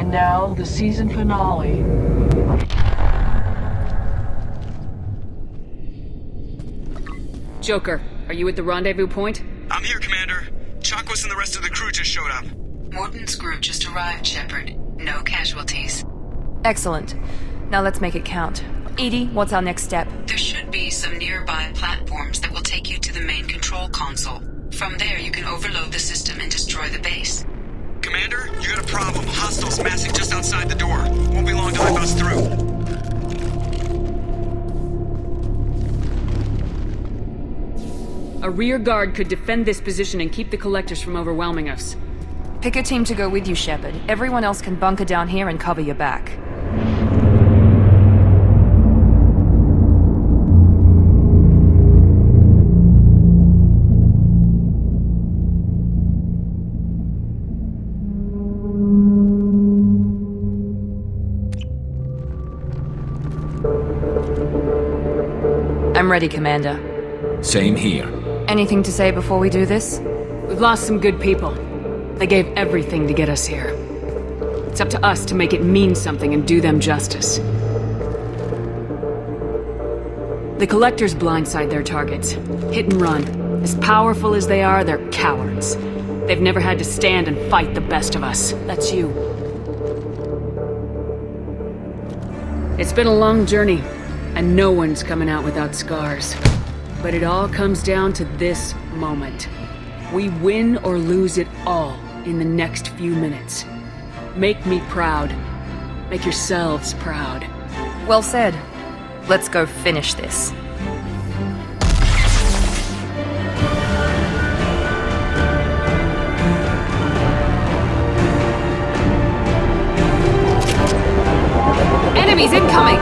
And now, the season finale. Joker, are you at the rendezvous point? I'm here, Commander. Chakwas and the rest of the crew just showed up. Morton's group just arrived, Shepard. No casualties. Excellent. Now let's make it count. Edie, what's our next step? There should be some nearby platforms that will take you to the main control console. From there, you can overload the system and destroy the base. Commander, you got a problem. Hostiles massing just outside the door. Won't be long till I bust through. A rear guard could defend this position and keep the collectors from overwhelming us. Pick a team to go with you, Shepard. Everyone else can bunker down here and cover your back. I'm ready, Commander. Same here. Anything to say before we do this? We've lost some good people. They gave everything to get us here. It's up to us to make it mean something and do them justice. The Collectors blindside their targets. Hit and run. As powerful as they are, they're cowards. They've never had to stand and fight the best of us. That's you. It's been a long journey, and no one's coming out without scars. But it all comes down to this moment. We win or lose it all in the next few minutes. Make me proud. Make yourselves proud. Well said. Let's go finish this. Enemies incoming!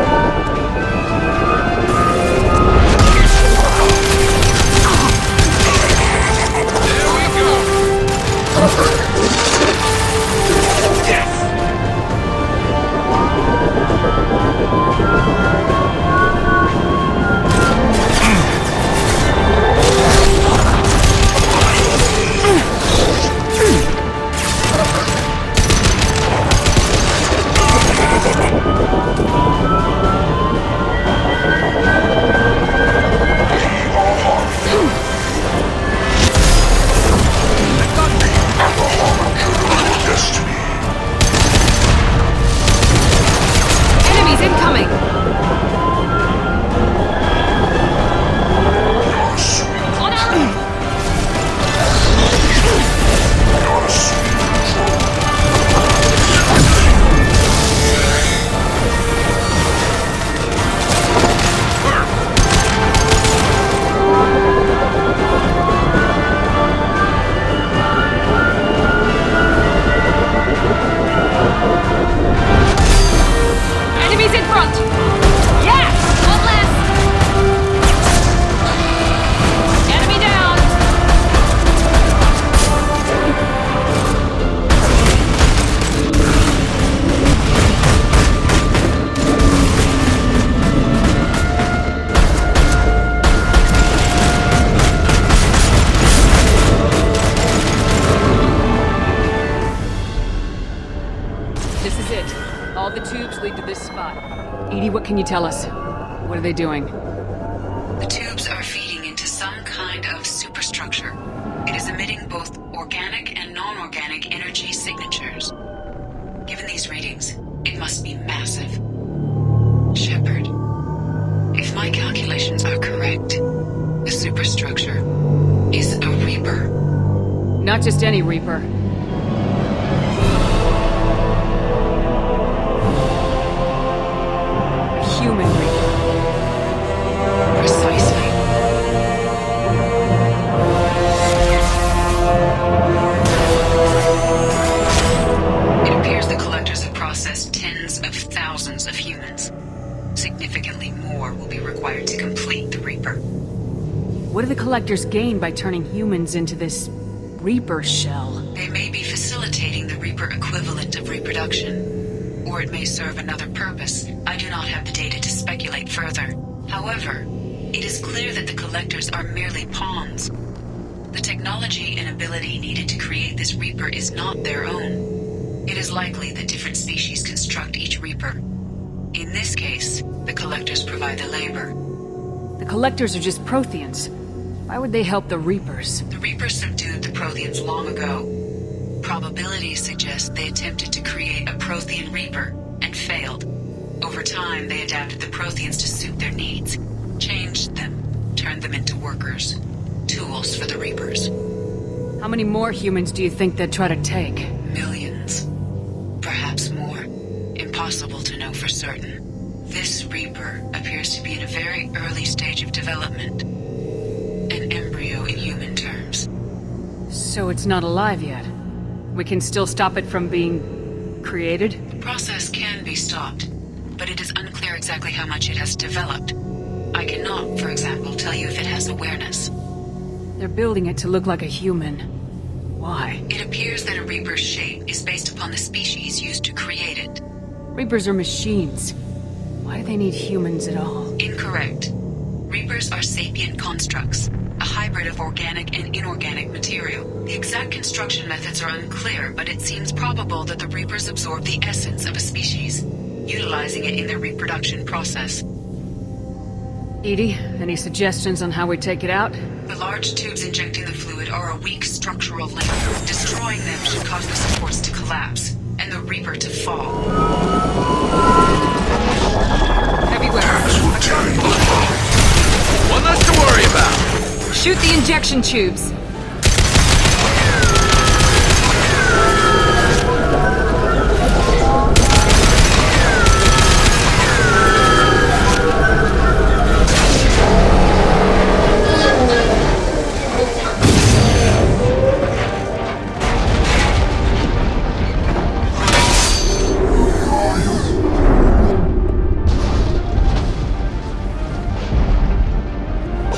What can you tell us? What are they doing? The tubes are feeding into some kind of superstructure. It is emitting both organic and non-organic energy signatures. Given these readings, it must be massive. Shepard, if my calculations are correct, the superstructure is a Reaper. Not just any Reaper. Human Reaper. Precisely. It appears the Collectors have processed tens of thousands of humans. Significantly more will be required to complete the Reaper. What do the Collectors gain by turning humans into this Reaper shell? They may be facilitating the Reaper equivalent of reproduction. Or it may serve another purpose. I do not have the data to speculate further. However, it is clear that the Collectors are merely pawns. The technology and ability needed to create this Reaper is not their own. It is is likely that different species construct each Reaper. In this case, the Collectors provide the labor. The Collectors are just Protheans. Why would they help the Reapers? The Reapers subdued the Protheans long ago. Probabilities suggest they attempted to create a Prothean Reaper, and failed. Over time, they adapted the Protheans to suit their needs, changed them, turned them into workers, tools for the Reapers. How many more humans do you think they'd try to take? Millions. Perhaps more. Impossible to know for certain. This Reaper appears to be in a very early stage of development. An embryo in human terms. So it's not alive yet? We can still stop it from being created? The process can be stopped, but it is unclear exactly how much it has developed. I cannot, for example, tell you if it has awareness. They're building it to look like a human. Why? It appears that a Reaper's shape is based upon the species used to create it. Reapers are machines. Why do they need humans at all? Incorrect. Reapers are sapient constructs, a hybrid of organic and inorganic material. The exact construction methods are unclear, but it seems probable that the Reapers absorb the essence of a species, utilizing it in their reproduction process. Edie, any suggestions on how we take it out? The large tubes injecting the fluid are a weak structural link. Destroying them should cause the supports to collapse, and the Reaper to fall. Heavy weapons. One less to worry about. Shoot the injection tubes.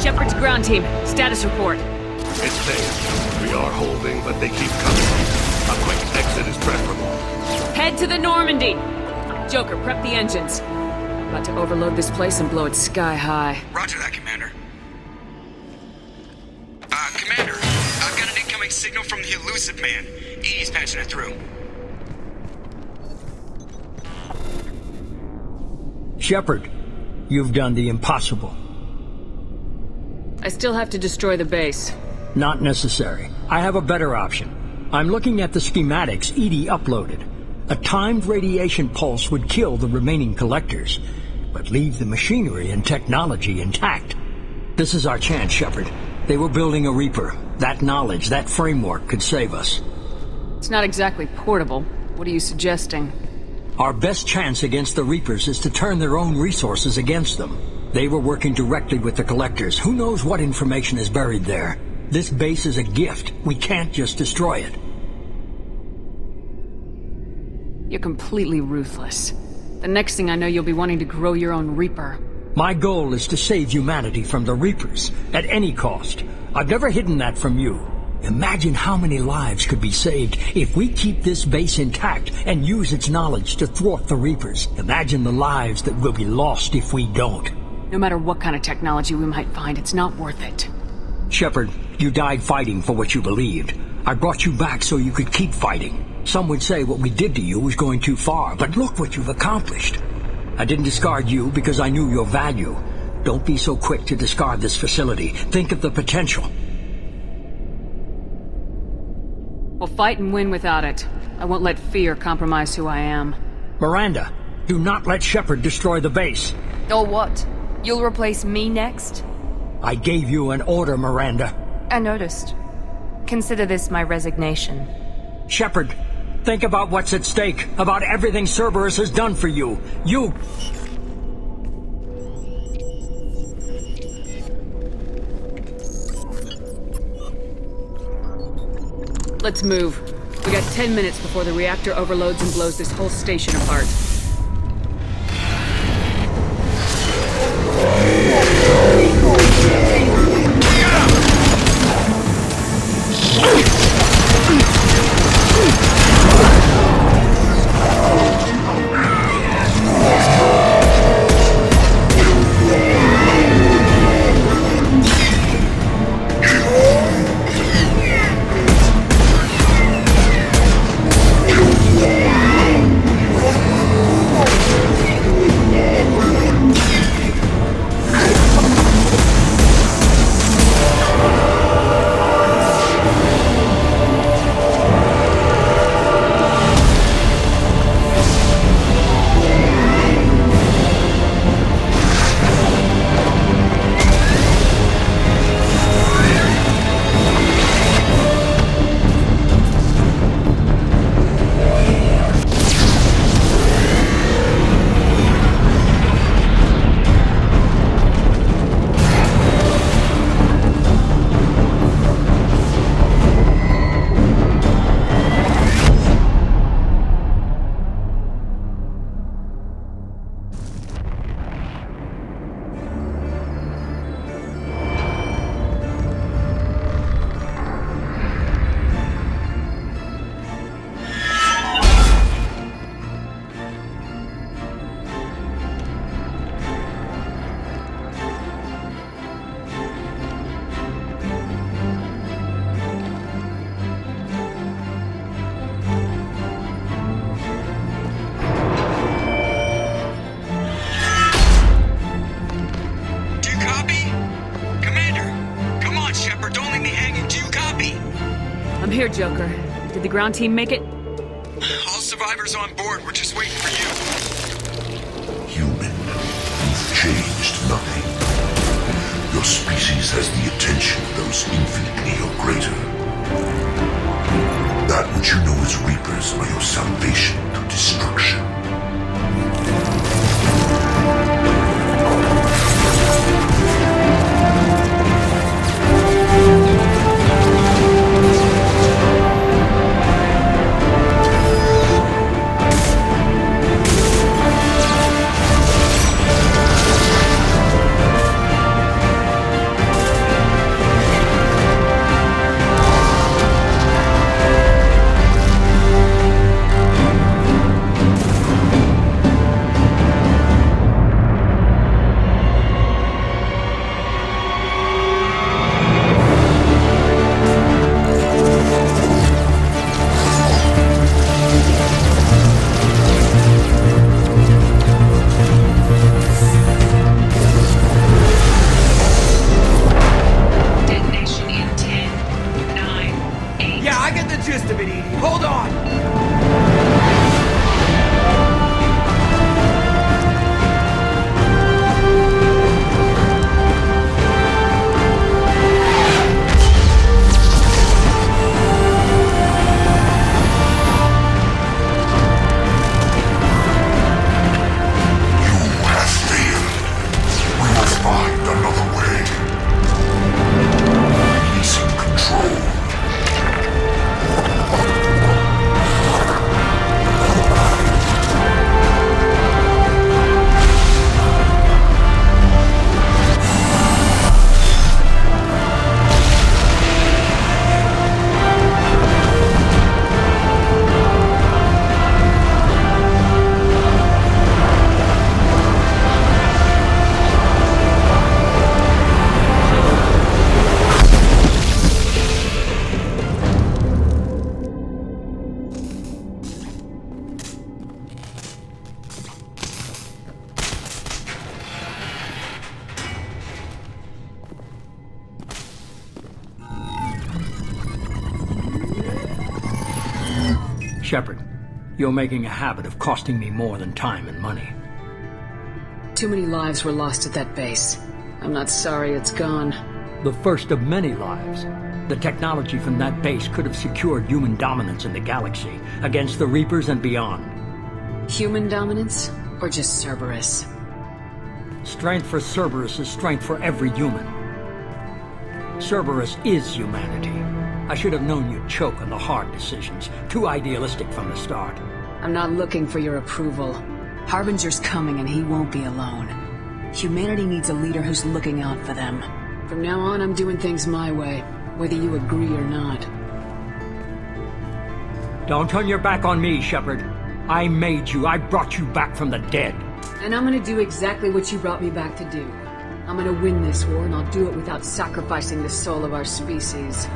Shepard's ground team. Status report. It's safe. We are holding, but they keep coming. A quick exit is preferable. Head to the Normandy! Joker, prep the engines. About to overload this place and blow it sky high. Roger that, Commander. Commander, I've got an incoming signal from the elusive man. Edie's patching it through. Shepard, you've done the impossible. I still have to destroy the base. Not necessary. I have a better option. I'm looking at the schematics Edie uploaded. A timed radiation pulse would kill the remaining collectors, but leave the machinery and technology intact. This is our chance, Shepard. They were building a Reaper. That knowledge, that framework could save us. It's not exactly portable. What are you suggesting? Our best chance against the Reapers is to turn their own resources against them. They were working directly with the Collectors. Who knows what information is buried there? This base is a gift. We can't just destroy it. You're completely ruthless. The next thing I know, you'll be wanting to grow your own Reaper. My goal is to save humanity from the Reapers, at any cost. I've never hidden that from you. Imagine how many lives could be saved if we keep this base intact and use its knowledge to thwart the Reapers. Imagine the lives that will be lost if we don't. No matter what kind of technology we might find, it's not worth it. Shepard, you died fighting for what you believed. I brought you back so you could keep fighting. Some would say what we did to you was going too far, but look what you've accomplished. I didn't discard you because I knew your value. Don't be so quick to discard this facility. Think of the potential. We'll fight and win without it. I won't let fear compromise who I am. Miranda, do not let Shepard destroy the base. Or what? You'll replace me next? I gave you an order, Miranda. I noticed. Consider this my resignation. Shepard, think about what's at stake, about everything Cerberus has done for you. Let's move. We got 10 minutes before the reactor overloads and blows this whole station apart. there, Joker. Did the ground team make it? All survivors on board. We're just waiting for you. Human, you've changed nothing. Your species has the attention of those infinitely or greater. That which you know as Reapers are your salvation to destruction. Shepard, you're making a habit of costing me more than time and money. Too many lives were lost at that base. I'm not sorry it's gone. The first of many lives. The technology from that base could have secured human dominance in the galaxy against the Reapers and beyond. Human dominance? Or just Cerberus? Strength for Cerberus is strength for every human. Cerberus is humanity. I should have known you'd choke on the hard decisions. Too idealistic from the start. I'm not looking for your approval. Harbinger's coming and he won't be alone. Humanity needs a leader who's looking out for them. From now on, I'm doing things my way, whether you agree or not. Don't turn your back on me, Shepard. I made you. I brought you back from the dead. And I'm gonna do exactly what you brought me back to do. I'm gonna win this war, and I'll do it without sacrificing the soul of our species.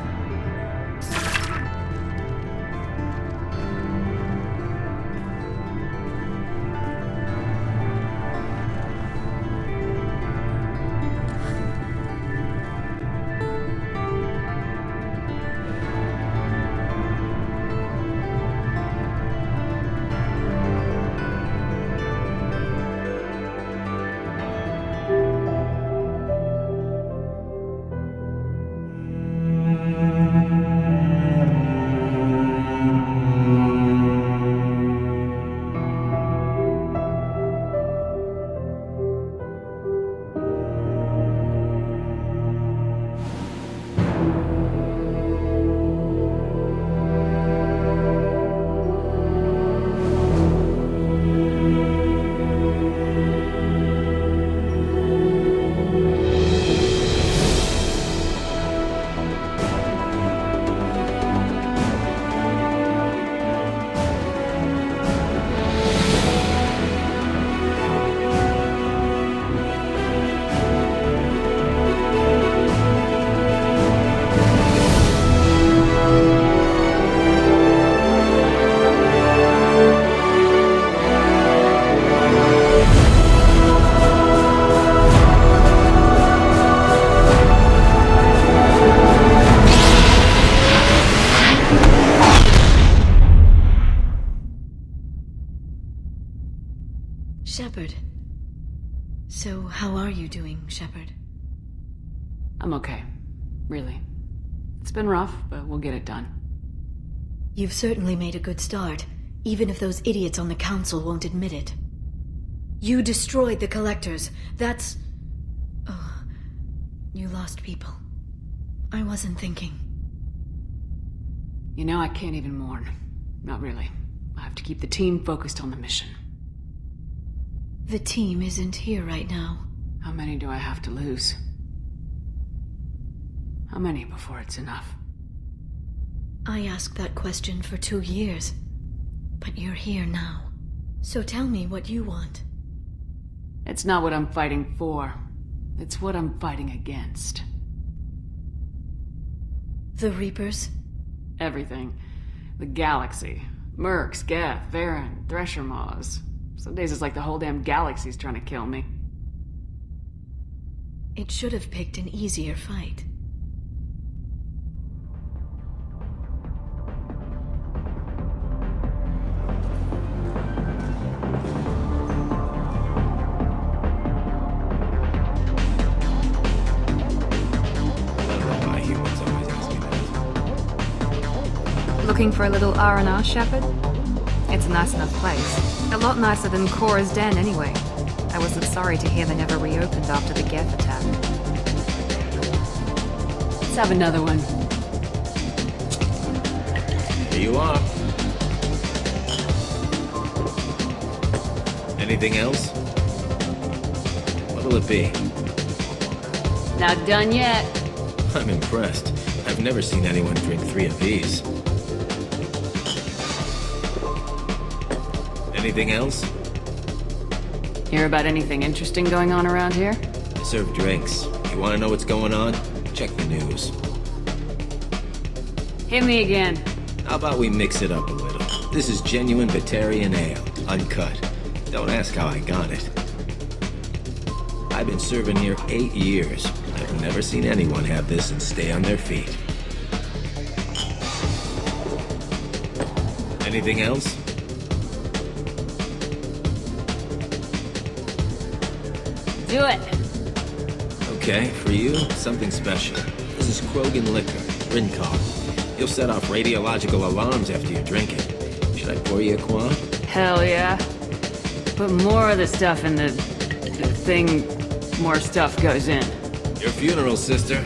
Shepard. So, how are you doing, Shepard? I'm okay. Really. It's been rough, but we'll get it done. You've certainly made a good start, even if those idiots on the council won't admit it. You destroyed the Collectors. That's... Oh, you lost people. I wasn't thinking. You know, I can't even mourn. Not really. I have to keep the team focused on the mission. The team isn't here right now. How many do I have to lose? How many before it's enough? I asked that question for 2 years, but you're here now. So tell me what you want. It's not what I'm fighting for. It's what I'm fighting against. The Reapers? Everything. The galaxy. Mercs, Geth, Varen, Thresher Maws. Some days it's like the whole damn galaxy's trying to kill me. It should have picked an easier fight. Looking for a little R&R, Shepard? It's a nice enough place. A lot nicer than Cora's den, anyway. I wasn't sorry to hear they never reopened after the Geth attack. Let's have another one. Here you are. Anything else? What'll it be? Not done yet. I'm impressed. I've never seen anyone drink 3 of these. Anything else? Hear about anything interesting going on around here? I serve drinks. You want to know what's going on? Check the news. Hit me again. How about we mix it up a little? This is genuine Batarian ale, uncut. Don't ask how I got it. I've been serving here 8 years. I've never seen anyone have this and stay on their feet. Anything else? Do it. Okay, for you, something special. This is Krogan liquor, Rincon. You'll set off radiological alarms after you drink it. Should I pour you a quad? Hell yeah. Put more of the stuff in the thing more stuff goes in. Your funeral, sister.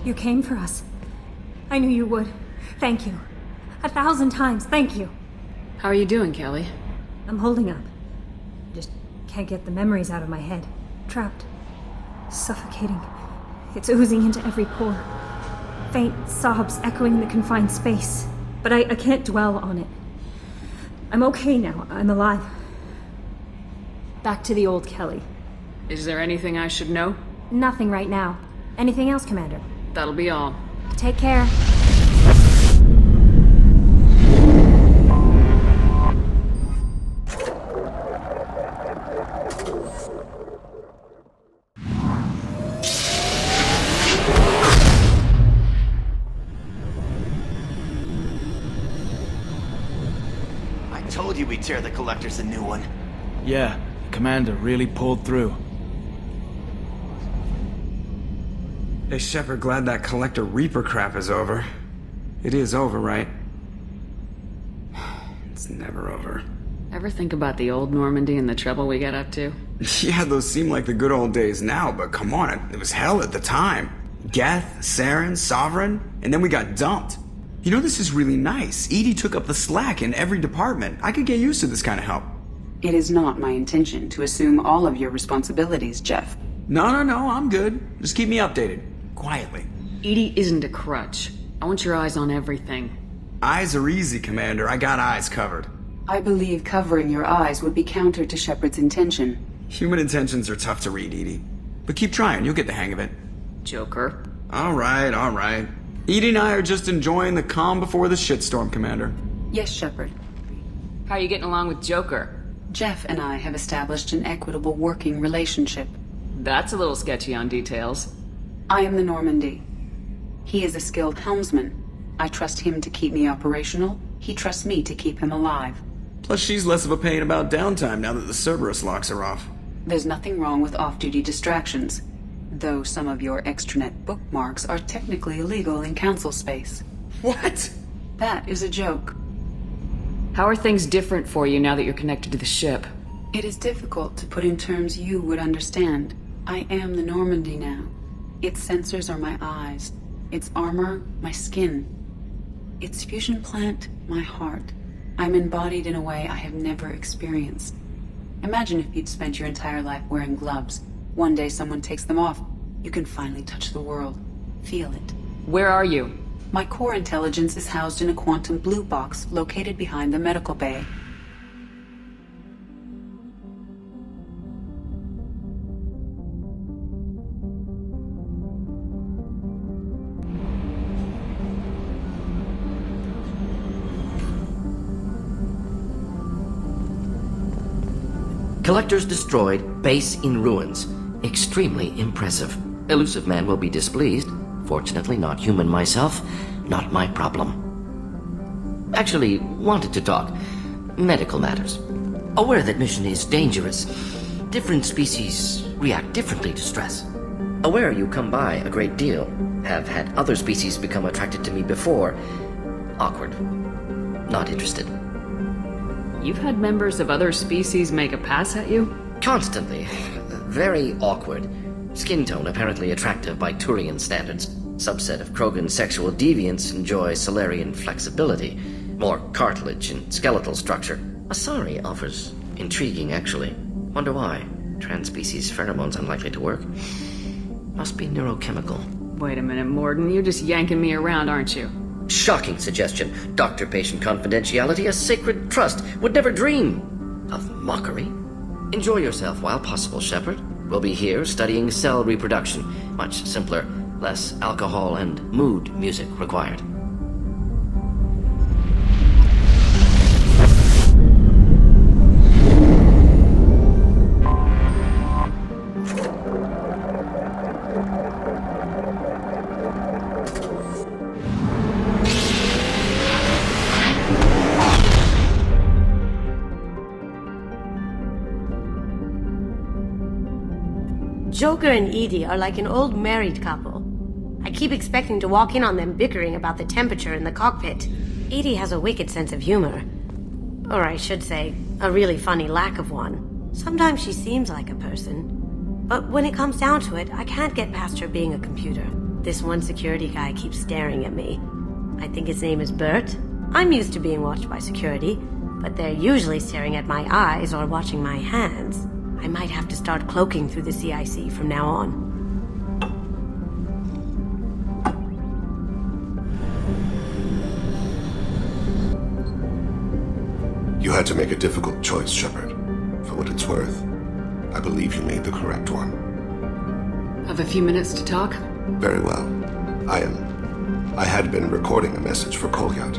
You came for us. I knew you would. Thank you. 1,000 times, thank you. How are you doing, Kelly? I'm holding up. Just can't get the memories out of my head. Trapped. Suffocating. It's oozing into every pore. Faint sobs echoing the confined space. But I can't dwell on it. I'm okay now. I'm alive. Back to the old Kelly. Is there anything I should know? Nothing right now. Anything else, Commander? That'll be all. Take care. I told you we'd tear the Collectors a new one. Yeah, the Commander really pulled through. Hey, Shepard, glad that Collector Reaper crap is over. It is over, right? It's never over. Ever think about the old Normandy and the trouble we got up to? Yeah, those seem like the good old days now, but come on, it was hell at the time. Geth, Saren, Sovereign, and then we got dumped. You know, this is really nice. EDI took up the slack in every department. I could get used to this kind of help. It is not my intention to assume all of your responsibilities, Jeff. No, I'm good. Just keep me updated. Quietly. EDI isn't a crutch. I want your eyes on everything. Eyes are easy, Commander. I got eyes covered. I believe covering your eyes would be counter to Shepard's intention. Human intentions are tough to read, EDI. But keep trying, you'll get the hang of it. Joker. All right. EDI and I are just enjoying the calm before the shitstorm, Commander. Yes, Shepard. How are you getting along with Joker? Jeff and I have established an equitable working relationship. That's a little sketchy on details. I am the Normandy. He is a skilled helmsman. I trust him to keep me operational. He trusts me to keep him alive. Plus, she's less of a pain about downtime now that the Cerberus locks her off. There's nothing wrong with off-duty distractions, though some of your extranet bookmarks are technically illegal in Council space. What? That is a joke. How are things different for you now that you're connected to the ship? It is difficult to put in terms you would understand. I am the Normandy now. Its sensors are my eyes. Its armor, my skin. Its fusion plant, my heart. I'm embodied in a way I have never experienced. Imagine if you'd spent your entire life wearing gloves. One day someone takes them off. You can finally touch the world. Feel it. Where are you? My core intelligence is housed in a quantum blue box located behind the medical bay. Collectors destroyed, base in ruins. Extremely impressive. Elusive man will be displeased. Fortunately, not human myself. Not my problem. Actually, wanted to talk. Medical matters. Aware that mission is dangerous. Different species react differently to stress. Aware you come by a great deal. Have had other species become attracted to me before. Awkward. Not interested. You've had members of other species make a pass at you? Constantly. Very awkward. Skin tone apparently attractive by Turian standards. Subset of Krogan sexual deviants enjoy Solarian flexibility. More cartilage and skeletal structure. Asari offers intriguing, actually. Wonder why. Trans-species pheromones unlikely to work. Must be neurochemical. Wait a minute, Morden. You're just yanking me around, aren't you? Shocking suggestion. Doctor-patient confidentiality, a sacred trust. Would never dream of mockery. Enjoy yourself while possible, Shepard. We'll be here studying cell reproduction. Much simpler, less alcohol and mood music required. Joker and EDI are like an old married couple. I keep expecting to walk in on them bickering about the temperature in the cockpit. EDI has a wicked sense of humor. Or I should say, a really funny lack of one. Sometimes she seems like a person. But when it comes down to it, I can't get past her being a computer. This one security guy keeps staring at me. I think his name is Bert. I'm used to being watched by security, but they're usually staring at my eyes or watching my hands. I might have to start cloaking through the CIC from now on. You had to make a difficult choice, Shepard. For what it's worth, I believe you made the correct one. Have a few minutes to talk? Very well. I had been recording a message for Kolyat.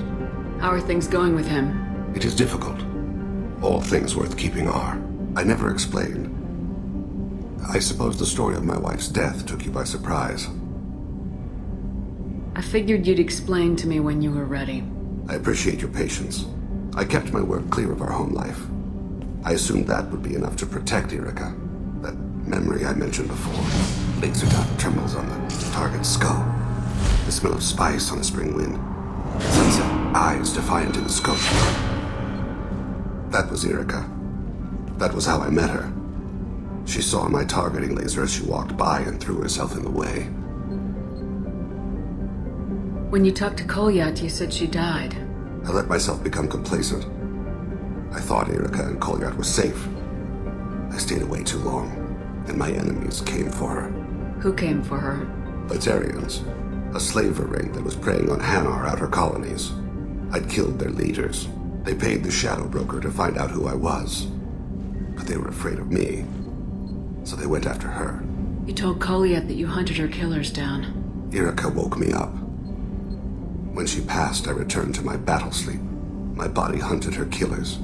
How are things going with him? It is difficult. All things worth keeping are. I never explained. I suppose the story of my wife's death took you by surprise. I figured you'd explain to me when you were ready. I appreciate your patience. I kept my work clear of our home life. I assumed that would be enough to protect Erica. That memory I mentioned before. Laser dot trembles on the target's skull. The smell of spice on a spring wind. Sunset eyes defiant in the scope. That was Erica. That was how I met her. She saw my targeting laser as she walked by and threw herself in the way. When you talked to Kolyat, you said she died. I let myself become complacent. I thought Erica and Kolyat were safe. I stayed away too long, and my enemies came for her. Who came for her? Batarians. A slaver ring that was preying on Hanar outer colonies. I'd killed their leaders. They paid the shadow broker to find out who I was. But they were afraid of me, so they went after her. You told Kolyat that you hunted her killers down. Erica woke me up. When she passed, I returned to my battle sleep. My body hunted her killers,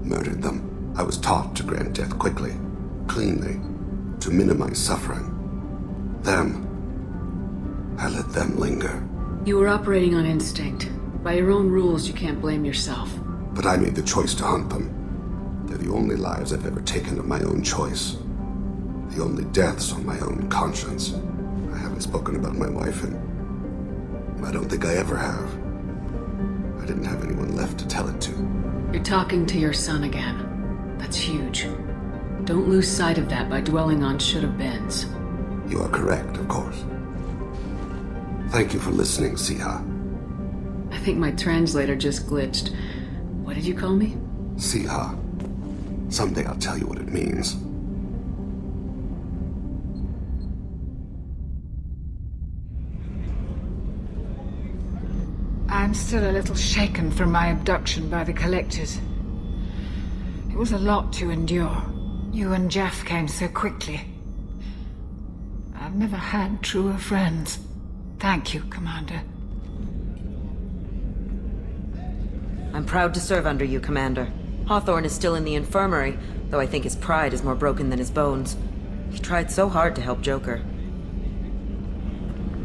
murdered them. I was taught to grant death quickly, cleanly, to minimize suffering. I let them linger. You were operating on instinct. By your own rules, you can't blame yourself. But I made the choice to hunt them. They're the only lives I've ever taken of my own choice. The only deaths on my own conscience. I haven't spoken about my wife, and I don't think I ever have. I didn't have anyone left to tell it to. You're talking to your son again. That's huge. Don't lose sight of that by dwelling on should-have-beens. You are correct, of course. Thank you for listening, Siha. I think my translator just glitched. What did you call me? Siha. Someday I'll tell you what it means. I'm still a little shaken from my abduction by the Collectors. It was a lot to endure. You and Jeff came so quickly. I've never had truer friends. Thank you, Commander. I'm proud to serve under you, Commander. Hawthorne is still in the infirmary, though I think his pride is more broken than his bones. He tried so hard to help Joker.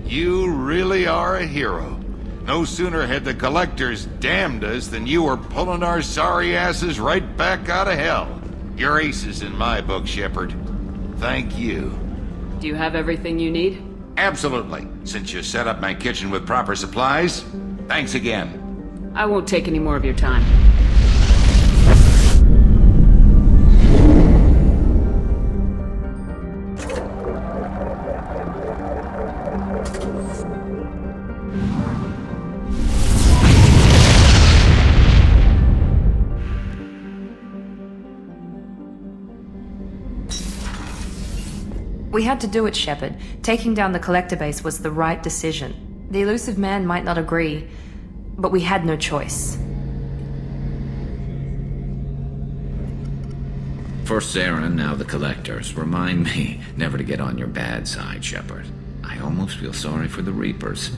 You really are a hero. No sooner had the Collectors damned us than you were pulling our sorry asses right back out of hell. You're aces in my book, Shepard. Thank you. Do you have everything you need? Absolutely. Since you set up my kitchen with proper supplies, thanks again. I won't take any more of your time. We had to do it, Shepard. Taking down the Collector base was the right decision. The elusive man might not agree, but we had no choice. First Saren, now the Collectors. Remind me never to get on your bad side, Shepard. I almost feel sorry for the Reapers.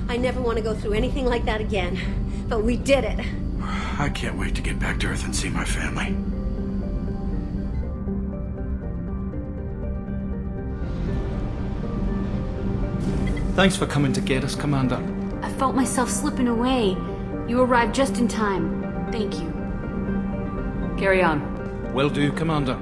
I never want to go through anything like that again, but we did it. I can't wait to get back to Earth and see my family. Thanks for coming to get us, Commander. I felt myself slipping away. You arrived just in time. Thank you. Carry on. Will do, Commander.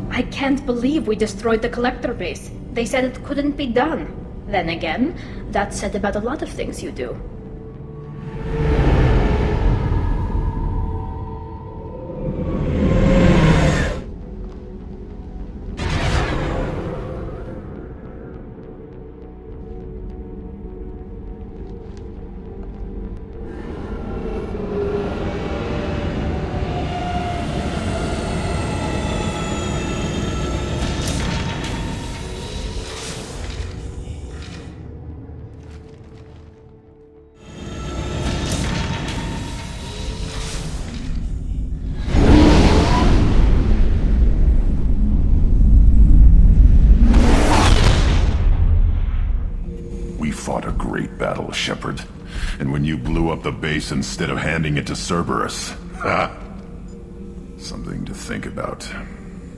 I can't believe we destroyed the Collector base. They said it couldn't be done. Then again, that's said about a lot of things you do. battle, Shepard. And when you blew up the base instead of handing it to Cerberus. Ha! Something to think about.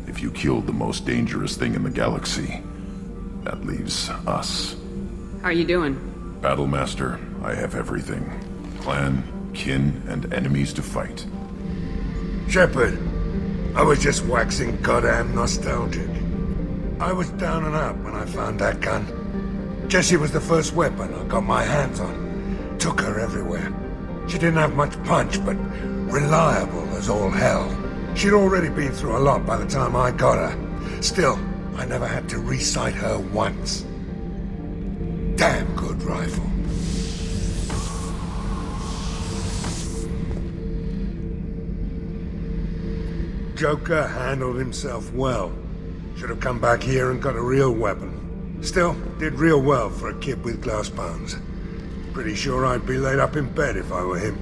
If you killed the most dangerous thing in the galaxy, that leaves us. How are you doing? Battlemaster, I have everything. Clan, kin, and enemies to fight. Shepard, I was just waxing goddamn nostalgic. I was down and out when I found that gun. Jessie was the first weapon I got my hands on. Took her everywhere. She didn't have much punch, but reliable as all hell. She'd already been through a lot by the time I got her. Still, I never had to re-sight her once. Damn good rifle. Joker handled himself well. Should have come back here and got a real weapon. Still, did real well for a kid with glass bones. Pretty sure I'd be laid up in bed if I were him.